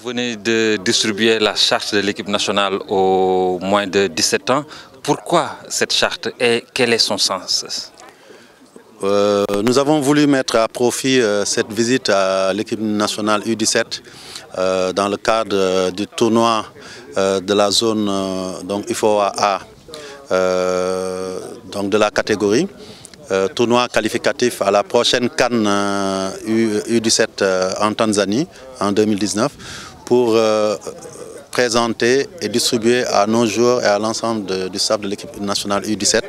venez de distribuer la charte de l'équipe nationale aux moins de 17 ans. Pourquoi cette charte et quel est son sens? Nous avons voulu mettre à profit cette visite à l'équipe nationale U17 dans le cadre du tournoi de la zone IFOA A, de la catégorie. Tournoi qualificatif à la prochaine CAN U17 en Tanzanie en 2019 pour présenter et distribuer à nos joueurs et à l'ensemble du staff de l'équipe nationale U17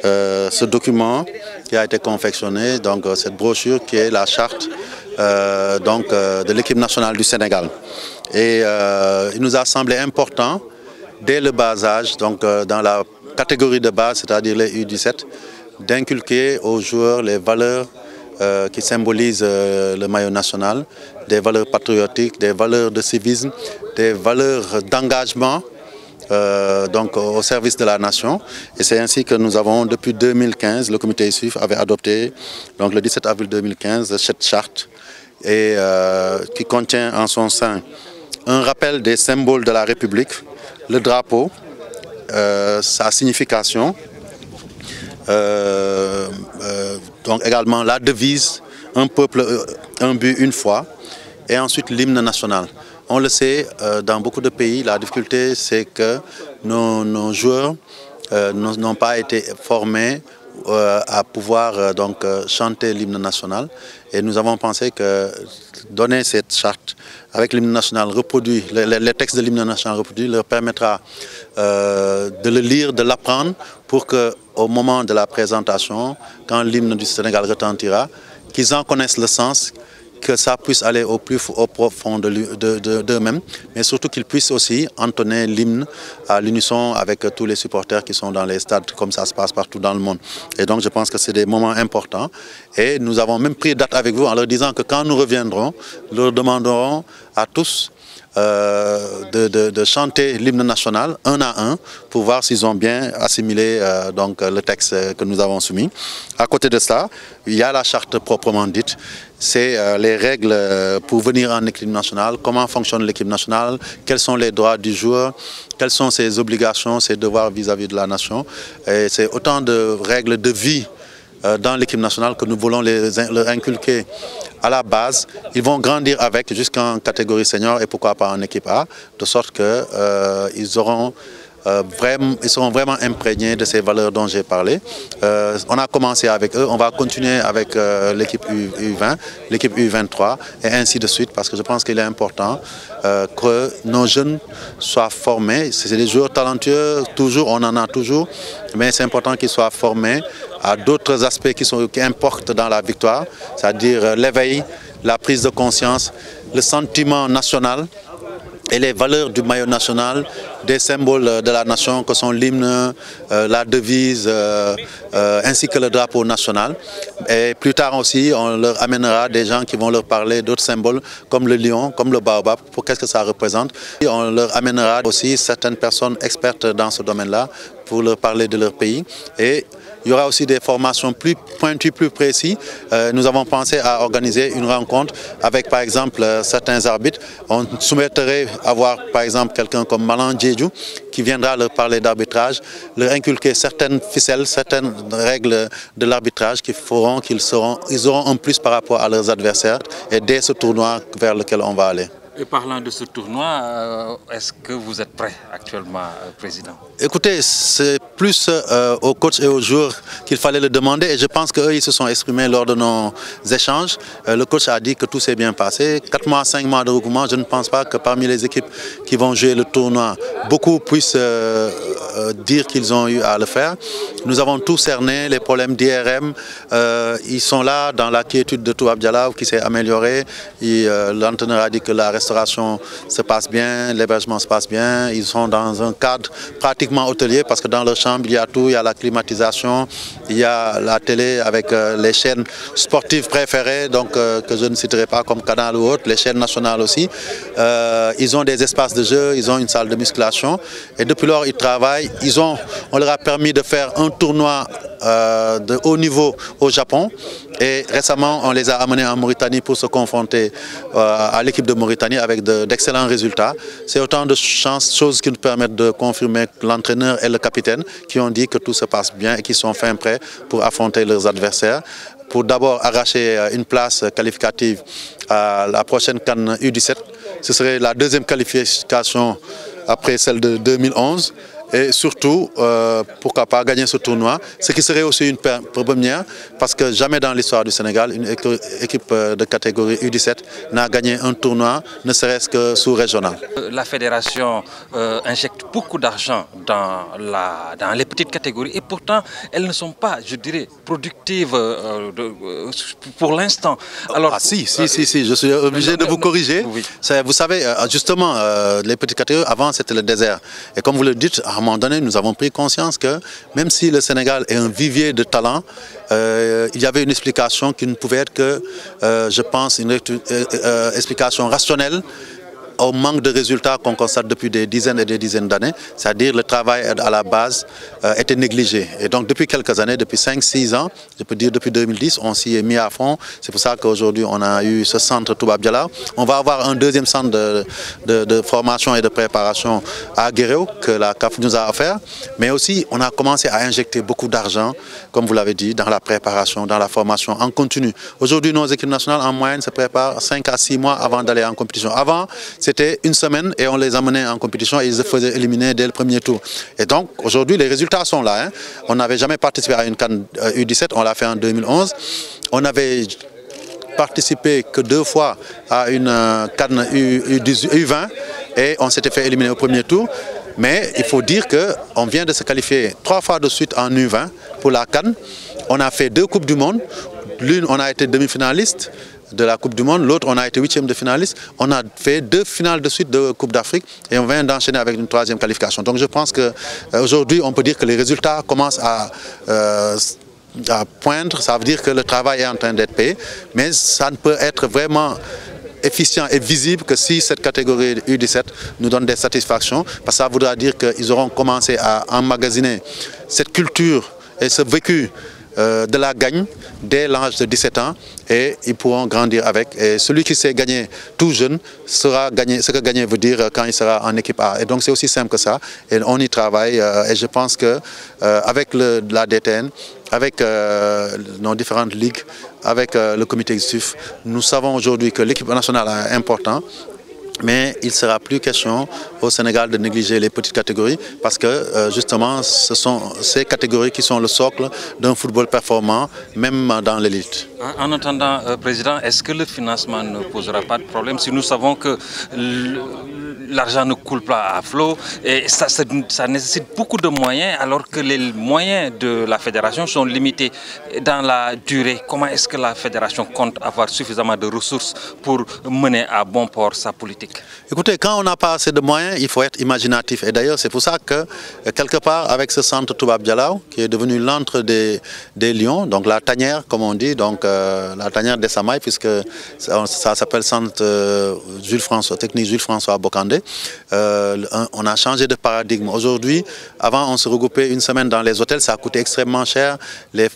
ce document qui a été confectionné, donc cette brochure qui est la charte de l'équipe nationale du Sénégal. Et il nous a semblé important dès le bas âge, dans la catégorie de base, c'est-à-dire les U17, d'inculquer aux joueurs les valeurs qui symbolisent le maillot national, des valeurs patriotiques, des valeurs de civisme, des valeurs d'engagement au service de la nation. Et c'est ainsi que nous avons, depuis 2015, le comité exécutif avait adopté, donc le 17 avril 2015, cette charte et, qui contient en son sein un rappel des symboles de la République, le drapeau, sa signification, également la devise, un peuple, un but, une foi, et ensuite l'hymne national. On le sait, dans beaucoup de pays, la difficulté c'est que nos joueurs n'ont pas été formés à pouvoir chanter l'hymne national. Et nous avons pensé que donner cette charte avec l'hymne national reproduit, les textes de l'hymne national reproduit, leur permettra de le lire, de l'apprendre pour qu'au moment de la présentation, quand l'hymne du Sénégal retentira, qu'ils en connaissent le sens, que ça puisse aller au profond d'eux-mêmes, mais surtout qu'ils puissent aussi entonner l'hymne à l'unisson avec tous les supporters qui sont dans les stades, comme ça se passe partout dans le monde. Et donc je pense que c'est des moments importants. Et nous avons même pris date avec vous en leur disant que quand nous reviendrons, nous leur demanderons à tous de chanter l'hymne national un à un pour voir s'ils ont bien assimilé le texte que nous avons soumis. À côté de ça, il y a la charte proprement dite. C'est les règles pour venir en équipe nationale, comment fonctionne l'équipe nationale, quels sont les droits du joueur, quelles sont ses obligations, ses devoirs vis-à-vis de la nation. Et c'est autant de règles de vie dans l'équipe nationale que nous voulons leur inculquer à la base. Ils vont grandir avec jusqu'en catégorie senior et pourquoi pas en équipe A, de sorte qu'ils seront vraiment imprégnés de ces valeurs dont j'ai parlé. On a commencé avec eux, on va continuer avec l'équipe U20, l'équipe U23 et ainsi de suite parce que je pense qu'il est important que nos jeunes soient formés. C'est des joueurs talentueux, toujours, on en a toujours, mais c'est important qu'ils soient formés à d'autres aspects qui importent dans la victoire, c'est-à-dire l'éveil, la prise de conscience, le sentiment national et les valeurs du maillot national, des symboles de la nation que sont l'hymne, la devise, ainsi que le drapeau national. Et plus tard aussi, on leur amènera des gens qui vont leur parler d'autres symboles comme le lion, comme le baobab, pour qu'est-ce que ça représente. Et on leur amènera aussi certaines personnes expertes dans ce domaine-là pour leur parler de leur pays. Et il y aura aussi des formations plus pointues, plus précises. Nous avons pensé à organiser une rencontre avec, par exemple, certains arbitres. On souhaiterait avoir, par exemple, quelqu'un comme Malan Djedjou qui viendra leur parler d'arbitrage, leur inculquer certaines ficelles, certaines règles de l'arbitrage qui feront qu'ils auront un plus par rapport à leurs adversaires et dès ce tournoi vers lequel on va aller. Et parlant de ce tournoi, est-ce que vous êtes prêt actuellement, Président? Écoutez, c'est plus aux coachs et aux joueurs qu'il fallait le demander et je pense qu'eux, ils se sont exprimés lors de nos échanges. Le coach a dit que tout s'est bien passé. 4 mois, 5 mois de regroupement, je ne pense pas que parmi les équipes qui vont jouer le tournoi, beaucoup puissent dire qu'ils ont eu à le faire. Nous avons tout cerné, les problèmes d'IRM, ils sont là dans la quiétude de Touab Dialaw qui s'est amélioré. L'entraîneur a dit que la restauration se passe bien, l'hébergement se passe bien. Ils sont dans un cadre pratiquement hôtelier parce que dans leur chambre, il y a tout, il y a la climatisation, il y a la télé avec les chaînes sportives préférées, donc que je ne citerai pas comme Canal ou autre, les chaînes nationales aussi. Ils ont des espaces de jeu, ils ont une salle de musculation et depuis lors ils travaillent. On leur a permis de faire un tournoi de haut niveau au Japon. Et récemment, on les a amenés en Mauritanie pour se confronter à l'équipe de Mauritanie avec d'excellents résultats. C'est autant de choses qui nous permettent de confirmer l'entraîneur et le capitaine qui ont dit que tout se passe bien et qui sont fin prêts pour affronter leurs adversaires. Pour d'abord arracher une place qualificative à la prochaine CAN U17. Ce serait la deuxième qualification après celle de 2011. Et surtout, pourquoi pas gagner ce tournoi, ce qui serait aussi une première, parce que jamais dans l'histoire du Sénégal, une équipe de catégorie U17 n'a gagné un tournoi, ne serait-ce que sous-régional. La fédération injecte beaucoup d'argent dans les petites catégories et pourtant, elles ne sont pas, je dirais, productives pour l'instant. Alors, si, je suis obligé de vous corriger. Oui. Vous savez, justement, les petites catégories, avant, c'était le désert. Et comme vous le dites, à un moment donné, nous avons pris conscience que même si le Sénégal est un vivier de talent, il y avait une explication qui ne pouvait être que, je pense, une explication rationnelle au manque de résultats qu'on constate depuis des dizaines et des dizaines d'années, c'est-à-dire le travail à la base était négligé. Et donc depuis quelques années, depuis 5-6 ans, je peux dire depuis 2010, on s'y est mis à fond. C'est pour ça qu'aujourd'hui on a eu ce centre Toubab Dialaw. On va avoir un deuxième centre de formation et de préparation à Guéréo que la CAF nous a offert. Mais aussi on a commencé à injecter beaucoup d'argent, comme vous l'avez dit, dans la préparation, dans la formation en continu. Aujourd'hui nos équipes nationales en moyenne se préparent 5 à 6 mois avant d'aller en compétition. Avant, c'était une semaine et on les amenait en compétition et ils se faisaient éliminer dès le premier tour. Et donc aujourd'hui les résultats sont là. On n'avait jamais participé à une CAN U17, on l'a fait en 2011. On n'avait participé que 2 fois à une CAN U20 et on s'était fait éliminer au premier tour. Mais il faut dire qu'on vient de se qualifier 3 fois de suite en U20 pour la CAN. On a fait 2 Coupes du Monde. L'une, on a été demi-finaliste de la Coupe du Monde, l'autre on a été 8e de finaliste, on a fait 2 finales de suite de Coupe d'Afrique et on vient d'enchaîner avec une 3e qualification. Donc je pense qu'aujourd'hui on peut dire que les résultats commencent à poindre, ça veut dire que le travail est en train d'être payé, mais ça ne peut être vraiment efficient et visible que si cette catégorie U17 nous donne des satisfactions, parce que ça voudra dire qu'ils auront commencé à emmagasiner cette culture et ce vécu de la gagne dès l'âge de 17 ans et ils pourront grandir avec. Et celui qui sait gagner tout jeune sera gagner, ce que gagner veut dire quand il sera en équipe A. Et donc c'est aussi simple que ça et on y travaille et je pense que avec la DTN, avec nos différentes ligues, avec le comité exécutif, nous savons aujourd'hui que l'équipe nationale est importante. Mais il ne sera plus question au Sénégal de négliger les petites catégories parce que justement ce sont ces catégories qui sont le socle d'un football performant, même dans l'élite. En attendant, Président, est-ce que le financement ne posera pas de problème si nous savons que l'argent ne coule pas à flot et ça nécessite beaucoup de moyens alors que les moyens de la fédération sont limités dans la durée? Comment est-ce que la fédération compte avoir suffisamment de ressources pour mener à bon port sa politique? Écoutez, quand on n'a pas assez de moyens, il faut être imaginatif. Et d'ailleurs, c'est pour ça que, quelque part, avec ce centre Toubab Dialaw, qui est devenu l'antre des lions, donc la tanière, comme on dit, donc la tanière des Samaï, puisque ça s'appelle centre technique Jules-François Bocandé, on a changé de paradigme. Aujourd'hui, avant, on se regroupait une semaine dans les hôtels, ça coûtait extrêmement cher. Les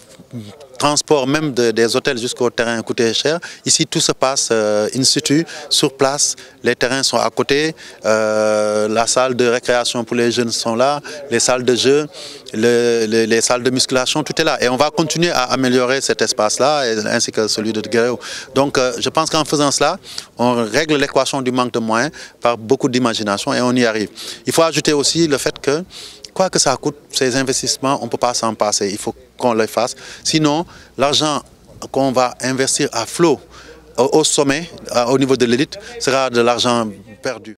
transports même des hôtels jusqu'au terrain coûtait cher. Ici, tout se passe in situ, sur place. Les terrains sont à côté. La salle de récréation pour les jeunes sont là. Les salles de jeu, les salles de musculation, tout est là. Et on va continuer à améliorer cet espace-là, ainsi que celui de Guéréo. Donc, je pense qu'en faisant cela, on règle l'équation du manque de moyens par beaucoup d'imagination et on y arrive. Il faut ajouter aussi le fait que quoi que ça coûte, ces investissements, on ne peut pas s'en passer. Il faut qu'on les fasse. Sinon, l'argent qu'on va investir à flot, au sommet, au niveau de l'élite, sera de l'argent perdu.